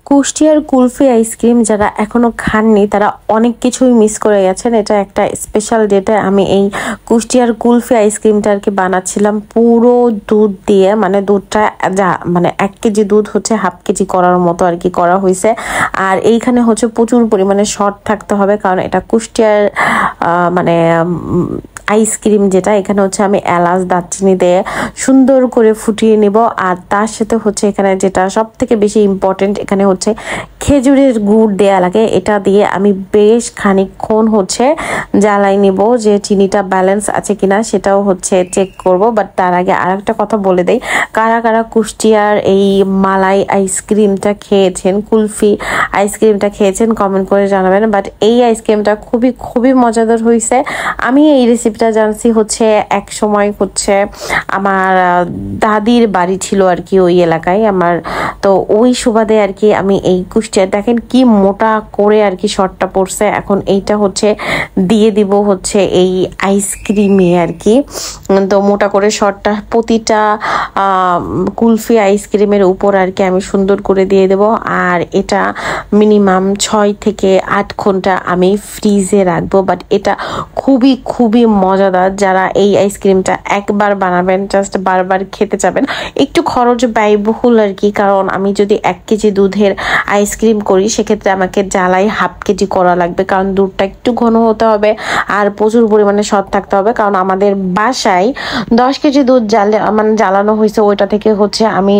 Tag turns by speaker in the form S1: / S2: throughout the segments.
S1: কুষ্টিয়ার কুলফি আইসক্রিম যারা এখনো খাননি তারা অনেক কিছুই মিস করে গেছেন। এটা একটা স্পেশাল ডেটে আমি এই কুষ্টিয়ার কুলফি আইসক্রিমটা আর কি বানাচ্ছিলাম পুরো দুধ দিয়ে, মানে দুধটা যা মানে 1 কেজি দুধ হচ্ছে হাফ কেজি করার মতো আর কি করা হয়েছে। আর এইখানে হচ্ছে প্রচুর পরিমাণে শর্ট থাকতে হবে, কারণ এটা কুষ্টিয়ার মানে আইসক্রিম যেটা, এখানে হচ্ছে আমি এলাচ দারচিনি দিয়ে সুন্দর করে ফুটিয়ে নিব। আর তার সাথে হচ্ছে এখানে যেটা সব থেকে বেশি ইম্পর্টেন্ট, এখানে হচ্ছে খেজুরের গুড় দেয়া লাগে। এটা দিয়ে আমি বেশ খানিকক্ষণ হচ্ছে জ্বালাই নিব, যে চিনিটা ব্যালেন্স আছে কিনা সেটাও হচ্ছে চেক করব। বাট তার আগে আর একটা কথা বলে দেই, কারা কারা কুষ্টিয়ার এই মালাই আইসক্রিমটা খেয়েছেন, কুলফি আইসক্রিমটা খেয়েছেন কমেন্ট করে জানাবেন। বাট এই আইসক্রিমটা খুবই খুবই মজাদার হয়েছে। আমি এই রেসিপিটা জানছি হচ্ছে এক সময় হচ্ছে আমার দাদির বাড়ি ছিল আর কি ওই এলাকায় আমার, তো ওই সুবাদে আর কি আমি এই কুষ্টিয়া দেখেন কি মোটা করে আর কি শর্টটা পড়ছে। এখন এইটা হচ্ছে দিয়ে দিব হচ্ছে এই আইসক্রিমে আর কি, তো মোটা করে শর্টটা প্রতিটা কুলফি আইসক্রিমের উপর আর কি আমি সুন্দর করে দিয়ে দেব। আর এটা মিনিমাম 6 থেকে 8 ঘন্টা আমি ফ্রিজে রাখবো। বাট এটা খুবই খুবই মজাদার। যারা এই আইসক্রিমটা একবার বানাবেন জাস্ট বারবার খেতে চাবেন। একটু খরচ ব্যয়বহুল আর কি, কারণ আমি যদি 1 কেজি দুধের আইসক্রিম করি সেক্ষেত্রে আমাকে জ্বালাই হাফ কেজি করা লাগবে, কারণ দুধটা একটু ঘন হতে হবে আর প্রচুর পরিমাণে স্বাদ থাকতে হবে। কারণ আমাদের বাসায় 10 কেজি দুধ মানে জ্বালানো হয়েছে, ওইটা থেকে হচ্ছে আমি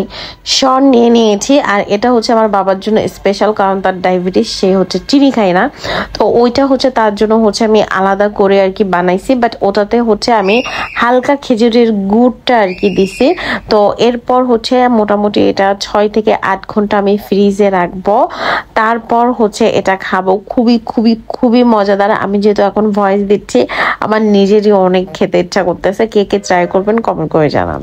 S1: শন নিয়ে নিয়েছি। আর এটা হচ্ছে আমার বাবার জন্য স্পেশাল, কারণ তার ডায়াবেটিস, সে হচ্ছে চিনি খায় না, তো ওইটা হচ্ছে তার জন্য হচ্ছে আমি আলাদা করে আর কি বানাইছি। বাট ওটাতে হচ্ছে আমি হালকা খেজুরের গুড়টা আর কি দিছি। তো এরপর হচ্ছে মোটামুটি এটা 6 থেকে 8 ঘন্টা আমি ফ্রিজে রাখবো, তারপর হচ্ছে এটা খাবো। খুবই খুবই খুবই মজাদার। আমি যেহেতু এখন ভয়েস দিচ্ছি, আমার নিজেরই অনেক খেতে ইচ্ছা করতেছে। কে কে ট্রাই করবেন কমেন্ট করে জানান।